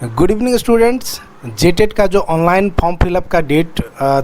Good evening students. JTET का जो online form fill up का डेट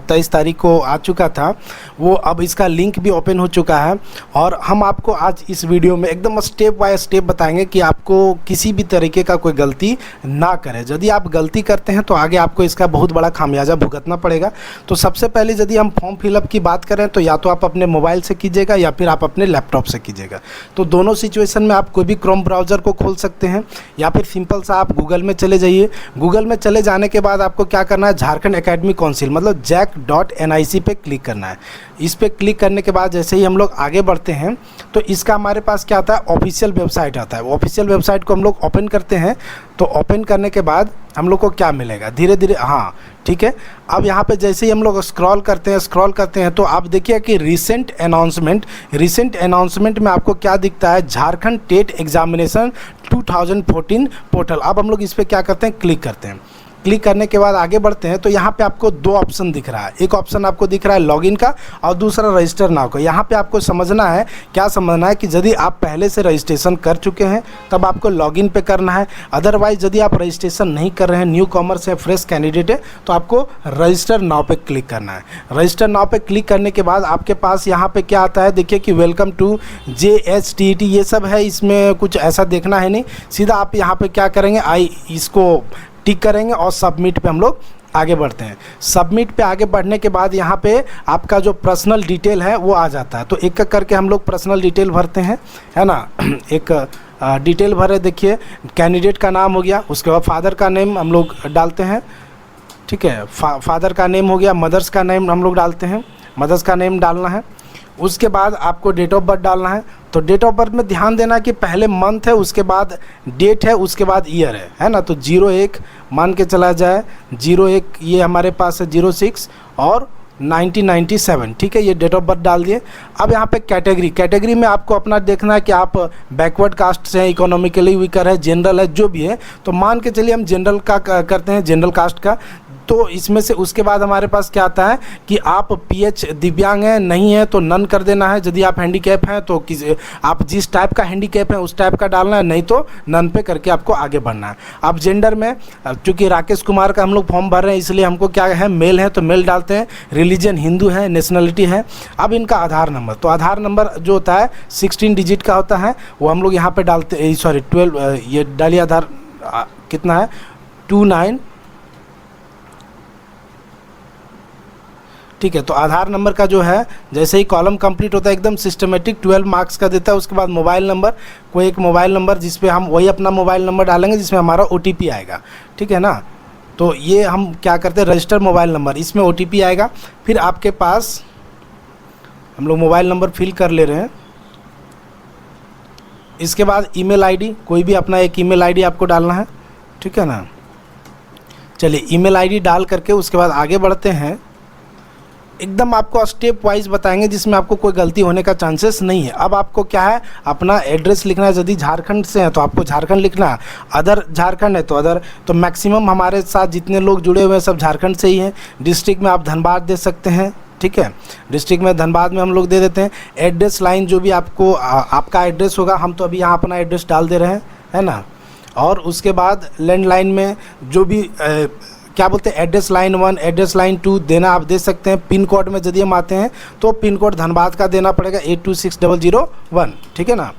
23 तारीख को आ चुका था, वो अब इसका लिंक भी ओपन हो चुका है और हम आपको आज इस वीडियो में एकदम स्टेप बाय स्टेप बताएंगे कि आपको किसी भी तरीके का कोई गलती ना करें। यदि आप गलती करते हैं तो आगे आपको इसका बहुत बड़ा खामियाजा भुगतना पड़ेगा। तो सबसे पहले यदि हम फॉर्म फिलअप की बात करें तो या तो आप अपने मोबाइल से कीजिएगा या फिर आप अपने लैपटॉप से कीजिएगा। तो दोनों सिचुएशन में आप कोई भी क्रोम ब्राउज़र को खोल सकते हैं या फिर सिंपल सा आप गूगल में चले जाइए। गूगल में चले जाने के बाद आपको क्या करना है, झारखंड एकेडमिक काउंसिल मतलब JAC.nic पे क्लिक करना है। इस पे क्लिक करने के बाद जैसे ही हम लोग आगे बढ़ते हैं तो इसका हमारे पास क्या आता है, ऑफिशियल वेबसाइट आता है। ऑफिशियल वेबसाइट को हम लोग ओपन करते हैं तो ओपन करने के बाद हम लोग को क्या मिलेगा, धीरे धीरे हाँ ठीक है। अब यहाँ पे जैसे ही हम लोग स्क्रॉल करते हैं तो आप देखिए कि रिसेंट अनाउंसमेंट में आपको क्या दिखता है, झारखंड टेट एग्जामिनेशन 2014 पोर्टल। अब हम लोग इस पर क्या करते हैं, क्लिक करते हैं। क्लिक करने के बाद आगे बढ़ते हैं तो यहाँ पे आपको दो ऑप्शन दिख रहा है। एक ऑप्शन आपको दिख रहा है लॉगिन का और दूसरा रजिस्टर नाउ का। यहाँ पे आपको समझना है, क्या समझना है कि यदि आप पहले से रजिस्ट्रेशन कर चुके हैं तब आपको लॉगिन पे करना है। अदरवाइज यदि आप रजिस्ट्रेशन नहीं कर रहे हैं, न्यू कॉमर्स या फ्रेश कैंडिडेट है, तो आपको रजिस्टर नाउ पे क्लिक करना है। रजिस्टर नाउ पे क्लिक करने के बाद आपके पास यहाँ पे क्या आता है, देखिए कि वेलकम टू JHTET ये सब है। इसमें कुछ ऐसा देखना है नहीं, सीधा आप यहाँ पे क्या करेंगे, इसको टिक करेंगे और सबमिट पे हम लोग आगे बढ़ते हैं। सबमिट पे आगे बढ़ने के बाद यहाँ पे आपका जो पर्सनल डिटेल है वो आ जाता है। तो एक एक करके हम लोग पर्सनल डिटेल भरते हैं, है ना। एक डिटेल भरे, देखिए कैंडिडेट का नाम हो गया, उसके बाद फादर का नेम हम लोग डालते हैं, ठीक है। फादर का नेम हो गया, मदर्स का नेम हम लोग डालते हैं, मदर्स का नेम डालना है। उसके बाद आपको डेट ऑफ बर्थ डालना है। तो डेट ऑफ बर्थ में ध्यान देना कि पहले मंथ है, उसके बाद डेट है, उसके बाद ईयर है ना। तो 01 मान के चला जाए, 01 ये हमारे पास है 06 और 1997, ठीक है। ये डेट ऑफ बर्थ डाल दिए। अब यहाँ पे कैटेगरी में आपको अपना देखना है कि आप बैकवर्ड कास्ट से हैं, इकोनॉमिकली वीकर है, जनरल है, जो भी है। तो मान के चलिए हम जनरल का करते हैं, जनरल कास्ट का। तो इसमें से उसके बाद हमारे पास क्या आता है कि आप PH दिव्यांग हैं, नहीं है तो नन कर देना है। यदि आप हैंडीकैप हैं तो आप जिस टाइप का हैंडीकैप है उस टाइप का डालना है, नहीं तो नन पे करके आपको आगे बढ़ना है। अब जेंडर में चूँकि राकेश कुमार का हम लोग फॉर्म भर रहे हैं इसलिए हमको क्या है, मेल है तो मेल डालते हैं, रिलीजन हिंदू है, नेशनलिटी है। अब इनका आधार नंबर, तो आधार नंबर जो होता है 16 डिजिट का होता है, वो हम लोग यहाँ पर डालते, सॉरी 12, ये डालिए आधार कितना है 29, ठीक है। तो आधार नंबर का जो है जैसे ही कॉलम कंप्लीट होता है एकदम सिस्टमेटिक 12 मार्क्स का देता है। उसके बाद मोबाइल नंबर, कोई एक मोबाइल नंबर जिस पे हम वही अपना मोबाइल नंबर डालेंगे जिसमें हमारा OTP आएगा, ठीक है ना। तो ये हम क्या करते हैं, रजिस्टर मोबाइल नंबर, इसमें OTP आएगा। फिर आपके पास हम लोग मोबाइल नंबर फिल कर ले रहे हैं। इसके बाद ईमेल ID, कोई भी अपना एक ईमेल ID आपको डालना है, ठीक है ना। चलिए ईमेल ID डाल करके उसके बाद आगे बढ़ते हैं। एकदम आपको स्टेप वाइज बताएंगे जिसमें आपको कोई गलती होने का चांसेस नहीं है। अब आपको क्या है, अपना एड्रेस लिखना है। यदि झारखंड से है तो आपको झारखंड लिखना है, अदर झारखंड है तो अदर। तो मैक्सिमम हमारे साथ जितने लोग जुड़े हुए हैं सब झारखंड से ही हैं। डिस्ट्रिक्ट में आप धनबाद दे सकते हैं, ठीक है। डिस्ट्रिक्ट में धनबाद में हम लोग दे देते हैं। एड्रेस लाइन जो भी आपको आपका एड्रेस होगा, हम तो अभी यहाँ अपना एड्रेस डाल दे रहे हैं, है ना। और उसके बाद लैंडलाइन में जो भी क्या बोलते हैं, एड्रेस लाइन 1, एड्रेस लाइन 2 देना आप दे सकते हैं। पिन कोड में यदि हम आते हैं तो पिन कोड धनबाद का देना पड़ेगा 826001, ठीक है ना।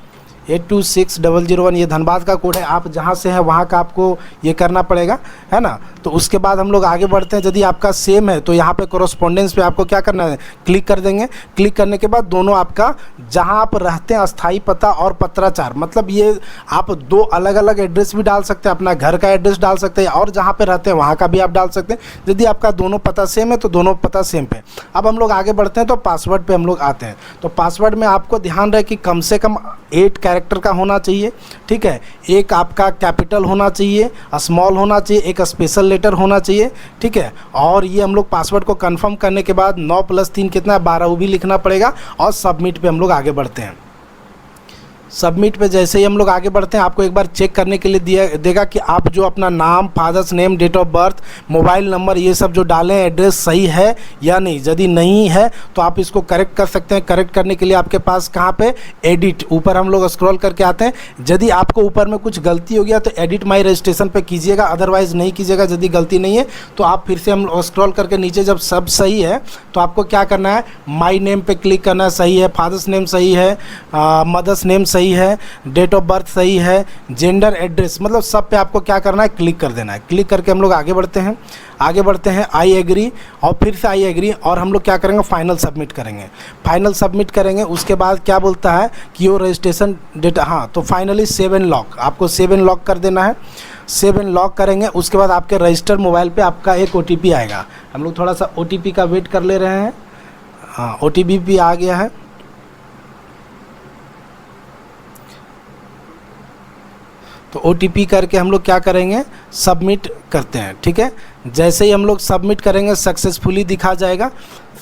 826001 ये धनबाद का कोड है। आप जहाँ से हैं वहाँ का आपको ये करना पड़ेगा, है ना। तो उसके बाद हम लोग आगे बढ़ते हैं। यदि आपका सेम है तो यहाँ पे कोरोस्पोंडेंस पे आपको क्या करना है, क्लिक कर देंगे। क्लिक करने के बाद दोनों आपका जहाँ आप रहते हैं अस्थाई पता और पत्राचार, मतलब ये आप दो अलग अलग एड्रेस भी डाल सकते हैं, अपना घर का एड्रेस डाल सकते हैं और जहाँ पे रहते हैं वहाँ का भी आप डाल सकते हैं। यदि आपका दोनों पता सेम है तो दोनों पता सेम पे। अब हम लोग आगे बढ़ते हैं तो पासवर्ड पे हम लोग आते हैं। तो पासवर्ड में आपको ध्यान रहे कि कम से कम 8 कैरेक्टर का होना चाहिए, ठीक है। एक आपका कैपिटल होना चाहिए, स्मॉल होना चाहिए, एक स्पेशल लेटर होना चाहिए, ठीक है। और ये हम लोग पासवर्ड को कंफर्म करने के बाद 9 + 3 कितना है 12 वो भी लिखना पड़ेगा और सबमिट पे हम लोग आगे बढ़ते हैं। सबमिट पे जैसे ही हम लोग आगे बढ़ते हैं, आपको एक बार चेक करने के लिए दिया देगा कि आप जो अपना नाम, father's name, date of birth, mobile number, ये सब जो डालें एड्रेस सही है या नहीं। यदि नहीं है तो आप इसको करेक्ट कर सकते हैं। करेक्ट करने के लिए आपके पास कहाँ पे, एडिट, ऊपर हम लोग स्क्रॉल करके आते हैं। यदि आपको ऊपर में कुछ गलती हो गया तो एडिट माई रजिस्ट्रेशन पे कीजिएगा, अदरवाइज नहीं कीजिएगा। यदि गलती नहीं है तो आप फिर से हम स्क्रॉल करके नीचे, जब सब सही है तो आपको क्या करना है, माई नेम पे क्लिक करना है, सही है, फादर्स नेम सही है, मदर्स नेम सही है, डेट ऑफ बर्थ सही है, जेंडर, एड्रेस, मतलब सब पे आपको क्या करना है, क्लिक कर देना है। क्लिक करके हम लोग आगे बढ़ते हैं, आई एग्री, और फिर से आई एग्री, और हम लोग क्या करेंगे, फाइनल सबमिट करेंगे। उसके बाद क्या बोलता है कि योर रजिस्ट्रेशन डेटा, हाँ, तो फाइनली सेव एंड लॉक, आपको सेव एंड लॉक कर देना है। सेव एंड लॉक करेंगे, उसके बाद आपके रजिस्टर्ड मोबाइल पे आपका एक OTP आएगा। हम लोग थोड़ा सा OTP का वेट कर ले रहे हैं। हाँ, OTP भी आ गया है। तो OTP करके हम लोग क्या करेंगे, सबमिट करते हैं। ठीक है, जैसे ही हम लोग सबमिट करेंगे सक्सेसफुली दिखा जाएगा।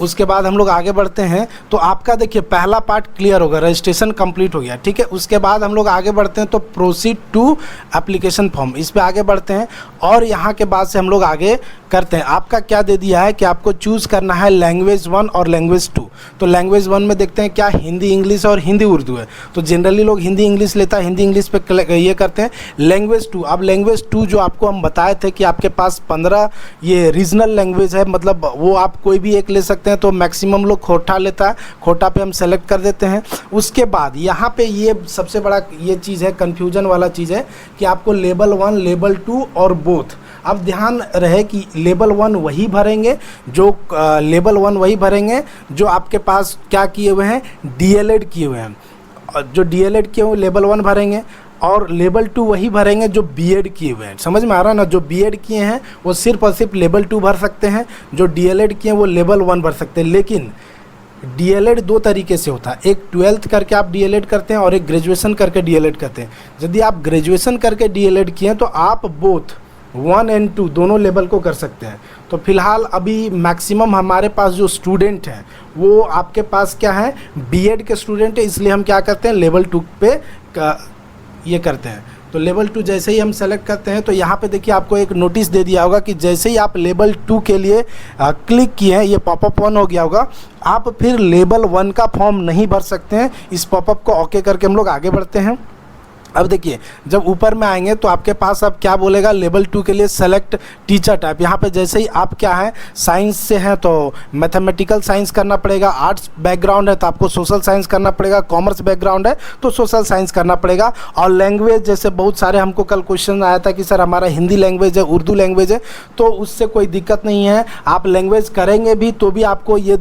उसके बाद हम लोग आगे बढ़ते हैं, तो आपका देखिए पहला पार्ट क्लियर होगा, रजिस्ट्रेशन कंप्लीट हो गया। ठीक है, उसके बाद हम लोग आगे बढ़ते हैं, तो प्रोसीड टू एप्लीकेशन फॉर्म, इस पे आगे बढ़ते हैं, और यहाँ के बाद से हम लोग आगे करते हैं। आपका क्या दे दिया है कि आपको चूज़ करना है लैंग्वेज 1 और लैंग्वेज 2। तो लैंग्वेज 1 में देखते हैं क्या, हिंदी इंग्लिश और हिंदी उर्दू है। तो जनरली लोग हिंदी इंग्लिश लेता है, हिंदी इंग्लिश पे ये करते हैं। लैंग्वेज 2, अब लैंग्वेज 2 जो आपको हम बताए थे कि आपके पास 15 ये रीजनल लैंग्वेज है, मतलब वो आप कोई भी एक ले सकते हैं। तो मैक्सिमम लोग खोटा लेता है, खोटा पे हम सेलेक्ट कर देते हैं। उसके बाद यहाँ पे ये सबसे बड़ा ये चीज़ है, कन्फ्यूजन वाला चीज़ है कि आपको लेवल 1, लेवल 2 और बोथ। अब ध्यान रहे कि लेवल 1 वही भरेंगे जो जो आपके पास क्या किए हुए हैं, DLED किए हुए हैं। जो DLED किए हुए लेवल 1 भरेंगे, और लेवल 2 वही भरेंगे जो B.Ed किए हुए हैं। समझ में आ रहा है ना, जो B.Ed किए हैं वो सिर्फ और सिर्फ लेवल 2 भर सकते हैं, जो DLED किए हैं वो लेवल 1 भर सकते हैं। लेकिन DLED 2 तरीके से होता है, एक 12th करके आप DLED करते हैं और एक ग्रेजुएशन करके DLED करते हैं। यदि आप ग्रेजुएशन करके DLED किए हैं तो आप बोथ 1 और 2 दोनों लेवल को कर सकते हैं। तो फिलहाल अभी मैक्सिमम हमारे पास जो स्टूडेंट हैं वो आपके पास क्या है, B.Ed के स्टूडेंट है, इसलिए हम क्या करते हैं, लेवल 2 पे ये करते हैं। तो लेवल 2 जैसे ही हम सेलेक्ट करते हैं तो यहाँ पे देखिए आपको एक नोटिस दे दिया होगा कि जैसे ही आप लेवल 2 के लिए क्लिक किए हैं, ये पॉपअप ऑन हो गया होगा, आप फिर लेवल 1 का फॉर्म नहीं भर सकते हैं। इस पॉपअप को ओके करके हम लोग आगे बढ़ते हैं। अब देखिए जब ऊपर में आएंगे तो आपके पास अब क्या बोलेगा, लेवल 2 के लिए सेलेक्ट टीचर टाइप। यहाँ पे जैसे ही आप क्या है, साइंस से हैं तो मैथमेटिकल साइंस करना पड़ेगा, आर्ट्स बैकग्राउंड है तो आपको सोशल साइंस करना पड़ेगा, कॉमर्स बैकग्राउंड है तो सोशल साइंस करना पड़ेगा। और लैंग्वेज जैसे बहुत सारे हमको कल क्वेश्चन आया था कि सर हमारा हिंदी लैंग्वेज है, उर्दू लैंग्वेज है, तो उससे कोई दिक्कत नहीं है। आप लैंग्वेज करेंगे भी तो भी आपको ये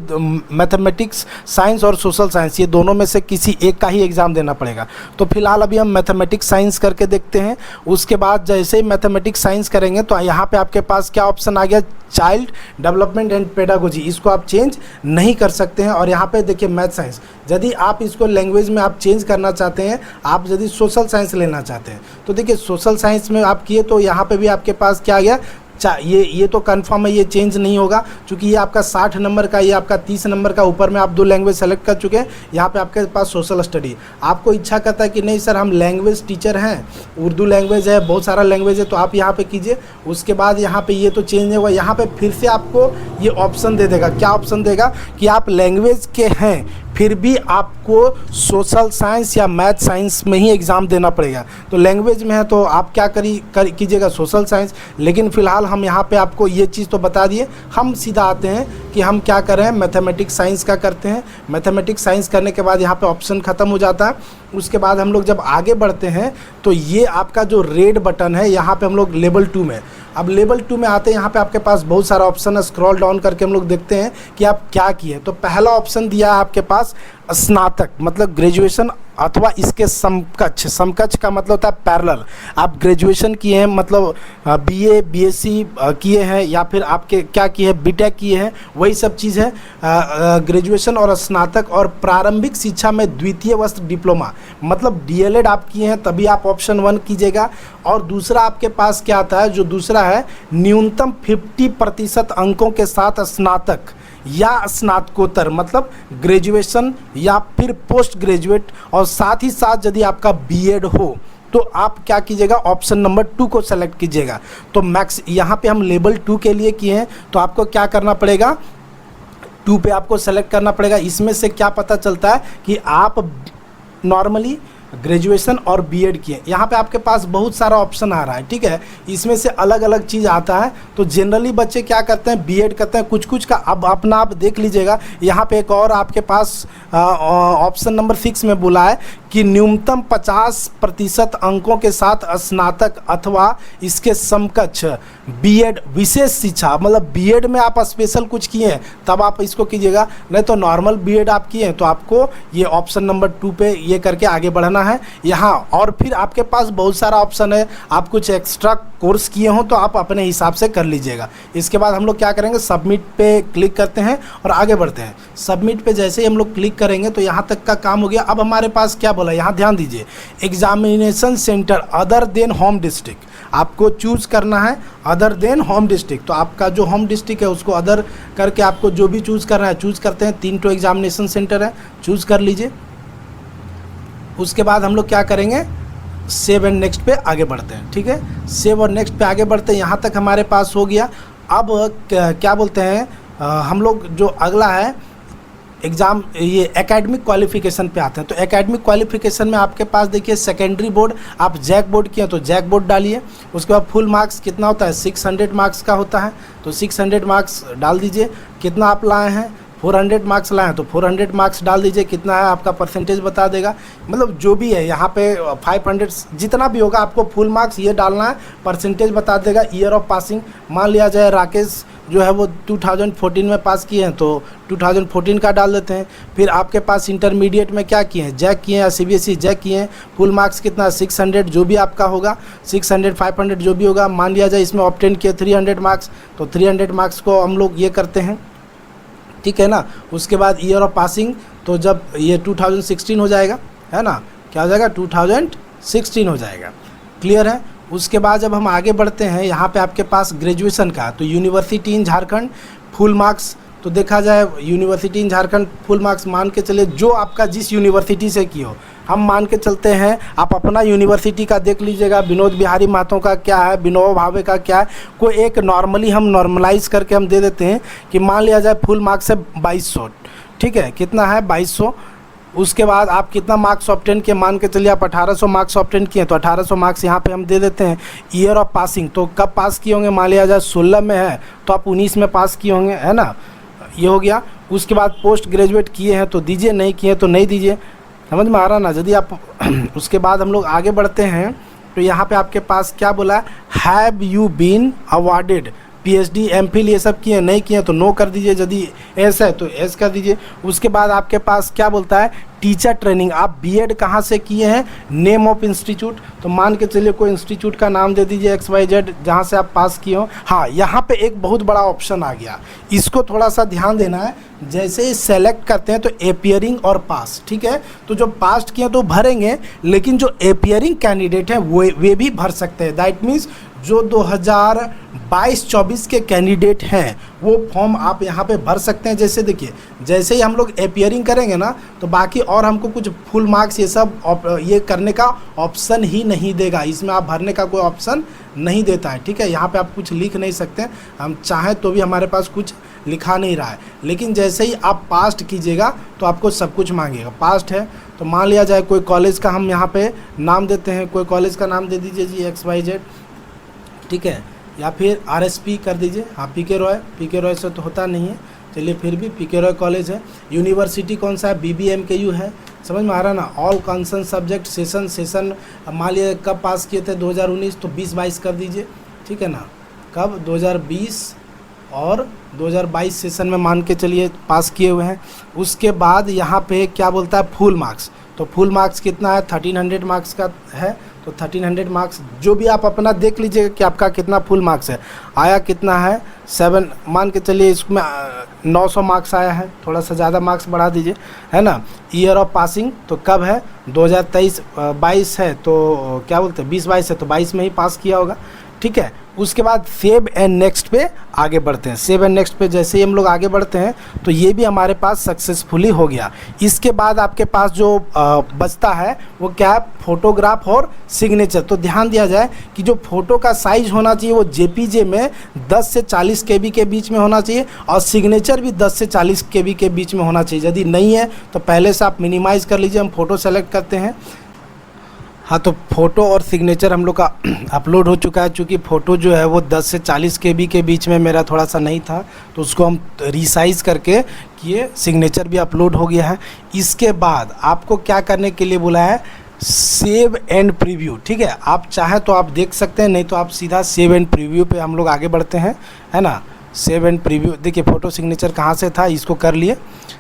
मैथमेटिक्स साइंस और सोशल साइंस ये दोनों में से किसी एक का ही एग्ज़ाम देना पड़ेगा। तो फिलहाल अभी हम मैथमेटिक्स साइंस करके देखते हैं। उसके बाद जैसे ही मैथमेटिक्स साइंस करेंगे तो यहाँ पे आपके पास क्या ऑप्शन आ गया, चाइल्ड डेवलपमेंट एंड पेडागोजी, इसको आप चेंज नहीं कर सकते हैं। और यहाँ पे देखिए मैथ साइंस, यदि आप इसको लैंग्वेज में आप चेंज करना चाहते हैं, आप यदि सोशल साइंस लेना चाहते हैं तो देखिए सोशल साइंस में आप किए तो यहाँ पे भी आपके पास क्या आ गया, ये तो कंफर्म है, ये चेंज नहीं होगा क्योंकि ये आपका 60 नंबर का, ये आपका 30 नंबर का, ऊपर में आप 2 लैंग्वेज सेलेक्ट कर चुके हैं। यहाँ पे आपके पास सोशल स्टडी, आपको इच्छा करता है कि नहीं सर हम लैंग्वेज टीचर हैं, उर्दू लैंग्वेज है, बहुत सारा लैंग्वेज है, तो आप यहाँ पे कीजिए। उसके बाद यहाँ पे ये तो चेंज नहीं होगा, यहाँ पे फिर से आपको ये ऑप्शन दे देगा। क्या ऑप्शन देगा कि आप लैंग्वेज के हैं फिर भी आपको सोशल साइंस या मैथ साइंस में ही एग्ज़ाम देना पड़ेगा। तो लैंग्वेज में है तो आप क्या कीजिएगा, सोशल साइंस। लेकिन फ़िलहाल हम यहाँ पे आपको ये चीज़ तो बता दिए, हम सीधा आते हैं कि हम क्या करें, मैथमेटिक्स साइंस का करते हैं। मैथमेटिक्स साइंस करने के बाद यहाँ पे ऑप्शन ख़त्म हो जाता है। उसके बाद हम लोग जब आगे बढ़ते हैं तो ये आपका जो रेड बटन है, यहाँ पे हम लोग लेवल 2 में, अब लेवल 2 में आते हैं, यहाँ पे आपके पास बहुत सारा ऑप्शन है। स्क्रॉल डाउन करके हम लोग देखते हैं कि आप क्या किए। तो पहला ऑप्शन दिया है आपके पास स्नातक, मतलब ग्रेजुएशन अथवा इसके समकक्ष। समकक्ष का मतलब होता है पैरेलल। आप ग्रेजुएशन किए हैं, मतलब BA BSc किए हैं, या फिर आपके क्या किए हैं, BTech किए हैं, वही सब चीज़ है। ग्रेजुएशन और स्नातक और प्रारंभिक शिक्षा में द्वितीय वर्ष डिप्लोमा, मतलब DLED आप किए हैं तभी आप ऑप्शन 1 कीजिएगा। और दूसरा आपके पास क्या आता है, जो दूसरा है न्यूनतम 50% अंकों के साथ स्नातक, या स्नातकोत्तर मतलब ग्रेजुएशन या फिर पोस्ट ग्रेजुएट, और साथ ही साथ यदि आपका बीएड हो तो आप क्या कीजिएगा, ऑप्शन नंबर 2 को सेलेक्ट कीजिएगा। तो मैक्स यहाँ पे हम लेवल 2 के लिए किए हैं, तो आपको क्या करना पड़ेगा, 2 पे आपको सेलेक्ट करना पड़ेगा। इसमें से क्या पता चलता है कि आप नॉर्मली ग्रेजुएशन और बीएड किए। यहाँ पे आपके पास बहुत सारा ऑप्शन आ रहा है, ठीक है, इसमें से अलग अलग चीज़ आता है। तो जनरली बच्चे क्या करते हैं, बीएड करते हैं, कुछ कुछ का अब अपना आप देख लीजिएगा। यहाँ पे एक और आपके पास ऑप्शन नंबर 6 में बोला है कि न्यूनतम 50% अंकों के साथ स्नातक अथवा इसके समकक्ष बीएड विशेष शिक्षा, मतलब बीएड में आप स्पेशल कुछ किए हैं तब आप इसको कीजिएगा, नहीं तो नॉर्मल बीएड आप किए हैं तो आपको ये ऑप्शन नंबर 2 पे ये करके आगे बढ़ना है यहाँ। और फिर आपके पास बहुत सारा ऑप्शन है, आप कुछ एक्स्ट्रा कोर्स किए हो तो आप अपने हिसाब से कर लीजिएगा। इसके बाद हम लोग क्या करेंगे, सबमिट पे क्लिक करते हैं और आगे बढ़ते हैं। सबमिट पे जैसे ही हम लोग क्लिक करेंगे तो यहाँ तक का काम हो गया। अब हमारे पास क्या बोला, यहाँ ध्यान दीजिए, examination centre other than home district, आपको चूज़ करना है अदर देन होम डिस्ट्रिक्ट। तो आपका जो होम डिस्ट्रिक्ट है उसको अदर करके आपको जो भी चूज़ करना है चूज़ करते हैं। 3 एग्जामिनेशन सेंटर है, चूज़ कर लीजिए। उसके बाद हम लोग क्या करेंगे, सेव एंड नेक्स्ट पे आगे बढ़ते हैं, ठीक है। सेव और नेक्स्ट पे आगे बढ़ते हैं, यहाँ तक हमारे पास हो गया। अब क्या बोलते हैं, हम लोग जो अगला है एग्ज़ाम, ये एकेडमिक क्वालिफिकेशन पे आते हैं। तो एकेडमिक क्वालिफिकेशन में आपके पास देखिए सेकेंडरी बोर्ड, आप जैक बोर्ड किए तो जैक बोर्ड डालिए। उसके बाद फुल मार्क्स कितना होता है, 600 मार्क्स का होता है, तो 600 मार्क्स डाल दीजिए। कितना आप लाए हैं, 400 मार्क्स लाए हैं तो 400 मार्क्स डाल दीजिए। कितना है आपका परसेंटेज बता देगा, मतलब जो भी है यहाँ पे 500 जितना भी होगा आपको फुल मार्क्स ये डालना है, परसेंटेज बता देगा। ईयर ऑफ पासिंग मान लिया जाए राकेश जो है वो 2014 में पास किए हैं तो 2014 का डाल देते हैं। फिर आपके पास इंटरमीडिएट में क्या किए हैं, जैक किए हैं या सीबीएसई जैक किए हैं, फुल मार्क्स कितना 600, जो भी आपका होगा 600 500 जो भी होगा। मान लिया जाए इसमें ऑब्टेन किए 300 मार्क्स, तो 300 मार्क्स को हम लोग ये करते हैं, ठीक है ना। उसके बाद ईयर ऑफ पासिंग, तो जब ये 2016 हो जाएगा, है ना, क्या हो जाएगा 2016 हो जाएगा, क्लियर है। उसके बाद जब हम आगे बढ़ते हैं यहाँ पे आपके पास ग्रेजुएशन का, तो यूनिवर्सिटी इन झारखंड फुल मार्क्स, तो देखा जाए यूनिवर्सिटी इन झारखंड फुल मार्क्स मान के चले जो आपका जिस यूनिवर्सिटी से की हो। हम मान के चलते हैं आप अपना यूनिवर्सिटी का देख लीजिएगा, विनोद बिहारी महतो का क्या है, विनोबा भावे का क्या है, कोई एक नॉर्मली हम नॉर्मलाइज करके हम दे देते हैं कि मान लिया जाए फुल मार्क्स है 2200, ठीक है, कितना है 2200। उसके बाद आप कितना मार्क्स ऑब्टेन किए, मान के चलिए आप 1800 मार्क्स ऑब्टेन किए, तो 1800 मार्क्स यहाँ पे हम दे देते हैं। ईयर ऑफ पासिंग, तो कब पास किए होंगे, मान लिया जाए 16 में है तो आप 19 में पास किए होंगे, है ना, ये हो गया। उसके बाद पोस्ट ग्रेजुएट किए हैं तो दीजिए, नहीं किए हैं तो नहीं दीजिए, समझ में आ रहा ना। यदि आप उसके बाद हम लोग आगे बढ़ते हैं तो यहाँ पे आपके पास क्या बोला है, have you been awarded, PhD MPhil ये सब किए, नहीं किए तो नो कर दीजिए, यदि एस है तो एस कर दीजिए। उसके बाद आपके पास क्या बोलता है, टीचर ट्रेनिंग, आप बीएड कहाँ से किए हैं, नेम ऑफ इंस्टीट्यूट, तो मान के चलिए कोई इंस्टीट्यूट का नाम दे दीजिए XYZ जहाँ से आप पास किए हो। हाँ, यहाँ पे एक बहुत बड़ा ऑप्शन आ गया, इसको थोड़ा सा ध्यान देना है। जैसे ही सेलेक्ट करते हैं तो एपियरिंग और पास, ठीक है, तो जो पास किए तो भरेंगे, लेकिन जो एपियरिंग कैंडिडेट हैं वे भी भर सकते हैं। दैट मीन्स जो 2022-24 के कैंडिडेट हैं वो फॉर्म आप यहाँ पे भर सकते हैं। जैसे देखिए, जैसे ही हम लोग एपियरिंग करेंगे ना तो बाकी और हमको कुछ फुल मार्क्स ये सब ये करने का ऑप्शन ही नहीं देगा, इसमें आप भरने का कोई ऑप्शन नहीं देता है, ठीक है। यहाँ पे आप कुछ लिख नहीं सकते, हम चाहें तो भी हमारे पास कुछ लिखा नहीं रहा है, लेकिन जैसे ही आप पास्ट कीजिएगा तो आपको सब कुछ मांगेगा। पास्ट है तो मान लिया जाए कोई कॉलेज का हम यहाँ पे नाम देते हैं, कोई कॉलेज का नाम दे दीजिए जी XYZ, ठीक है, या फिर RSP कर दीजिए। हाँ, PK रॉय से तो होता नहीं है, चलिए फिर भी PK रॉय कॉलेज है। यूनिवर्सिटी कौन सा है, BBMKU है, समझ में आ रहा ना। ऑल कंसर्न सब्जेक्ट सेशन मान लिया कब पास किए थे 2019, तो 20-22 कर दीजिए, ठीक है ना। कब 2020 और 2022 सेशन में मान के चलिए पास किए हुए हैं। उसके बाद यहाँ पे क्या बोलता है, फुल मार्क्स, तो फुल मार्क्स कितना है 1300 मार्क्स का है, तो 1300 मार्क्स जो भी आप अपना देख लीजिएगा कि आपका कितना फुल मार्क्स है। आया कितना है 7, मान के चलिए इसमें 900 मार्क्स आया है, थोड़ा सा ज़्यादा मार्क्स बढ़ा दीजिए, है ना। ईयर ऑफ पासिंग तो कब है 2023-22 है, तो क्या बोलते हैं 20-22 है तो 22 में ही पास किया होगा, ठीक है। उसके बाद सेव एंड नेक्स्ट पे आगे बढ़ते हैं। सेव एंड नेक्स्ट पे जैसे ही हम लोग आगे बढ़ते हैं तो ये भी हमारे पास सक्सेसफुली हो गया। इसके बाद आपके पास जो बचता है वो क्या है, फोटोग्राफ और सिग्नेचर। तो ध्यान दिया जाए कि जो फोटो का साइज होना चाहिए वो जेपीजे में 10 से 40 केबी के बीच में होना चाहिए और सिग्नेचर भी 10 से 40 केबी के बीच में होना चाहिए। यदि नहीं है तो पहले से आप मिनिमाइज़ कर लीजिए। हम फ़ोटो सेलेक्ट करते हैं। हाँ, तो फ़ोटो और सिग्नेचर हम लोग का अपलोड हो चुका है। चूँकि फ़ोटो जो है वो 10 से 40 केबी के बीच में मेरा थोड़ा सा नहीं था, तो उसको हम रिसाइज़ करके किए, सिग्नेचर भी अपलोड हो गया है। इसके बाद आपको क्या करने के लिए बोला है, सेव एंड प्रीव्यू। ठीक है, आप चाहें तो आप देख सकते हैं, नहीं तो आप सीधा सेव एंड प्रीव्यू पे हम लोग आगे बढ़ते हैं, है ना। सेव एंड प्रीव्यू, देखिए फ़ोटो सिग्नेचर कहाँ से था, इसको कर लिए,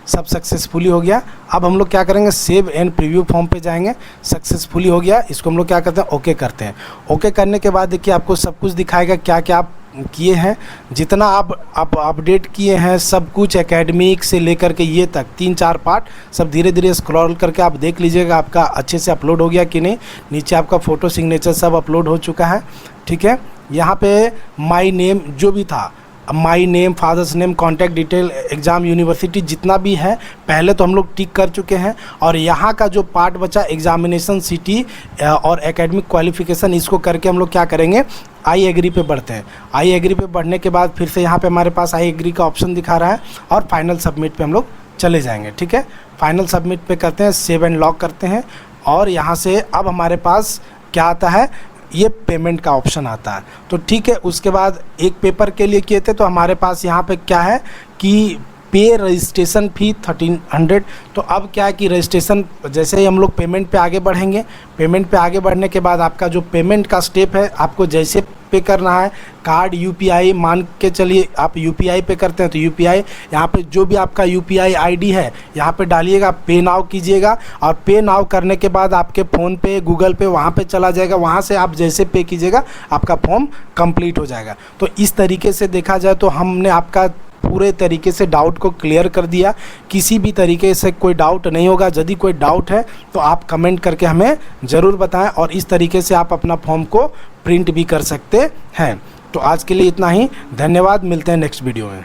सब सक्सेसफुली हो गया। अब हम लोग क्या करेंगे, सेव एंड प्रीव्यू फॉर्म पे जाएंगे, सक्सेसफुली हो गया। इसको हम लोग क्या करते हैं, ओके करते हैं। ओके करने के बाद देखिए आपको सब कुछ दिखाएगा क्या क्या आप किए हैं, जितना आप अपडेट किए हैं सब कुछ, एकेडमिक से लेकर के ये तक 3-4 पार्ट सब धीरे धीरे स्क्रॉल करके आप देख लीजिएगा आपका अच्छे से अपलोड हो गया कि नहीं। नीचे आपका फ़ोटो सिग्नेचर सब अपलोड हो चुका है। ठीक है, यहाँ पे माई नेम जो भी था, my name, father's name, contact detail, exam, university, जितना भी है पहले तो हम लोग टिक कर चुके हैं। और यहाँ का जो पार्ट बचा एग्जामिनेशन सिटी और एकेडमिक क्वालिफिकेशन, इसको करके हम लोग क्या करेंगे, आई एग्री पे बढ़ते हैं। आई एग्री पे बढ़ने के बाद फिर से यहाँ पे हमारे पास आई एग्री का ऑप्शन दिखा रहा है और फाइनल सबमिट पे हम लोग चले जाएंगे। ठीक है, फाइनल सबमिट पे करते हैं, सेव एंड लॉक करते हैं और यहाँ से अब हमारे पास क्या आता है, ये पेमेंट का ऑप्शन आता है। तो ठीक है, उसके बाद एक पेपर के लिए किए थे तो हमारे पास यहाँ पे क्या है कि पे रजिस्ट्रेशन फ़ी 1300। तो अब क्या है कि रजिस्ट्रेशन जैसे ही हम लोग पेमेंट पे आगे बढ़ेंगे, पेमेंट पे आगे बढ़ने के बाद आपका जो पेमेंट का स्टेप है, आपको जैसे पे करना है, कार्ड, यूपीआई, मान के चलिए आप यूपीआई पे करते हैं तो यूपीआई, यहाँ पे जो भी आपका यूपीआई आईडी है यहाँ पे डालिएगा, पे नाउ कीजिएगा और पे नाउ करने के बाद आपके फ़ोन पे, गूगल पे, वहाँ पे चला जाएगा। वहाँ से आप जैसे पे कीजिएगा आपका फॉर्म कंप्लीट हो जाएगा। तो इस तरीके से देखा जाए तो हमने आपका पूरे तरीके से डाउट को क्लियर कर दिया। किसी भी तरीके से कोई डाउट नहीं होगा। यदि कोई डाउट है तो आप कमेंट करके हमें ज़रूर बताएं और इस तरीके से आप अपना फॉर्म को प्रिंट भी कर सकते हैं। तो आज के लिए इतना ही, धन्यवाद, मिलते हैं नेक्स्ट वीडियो में।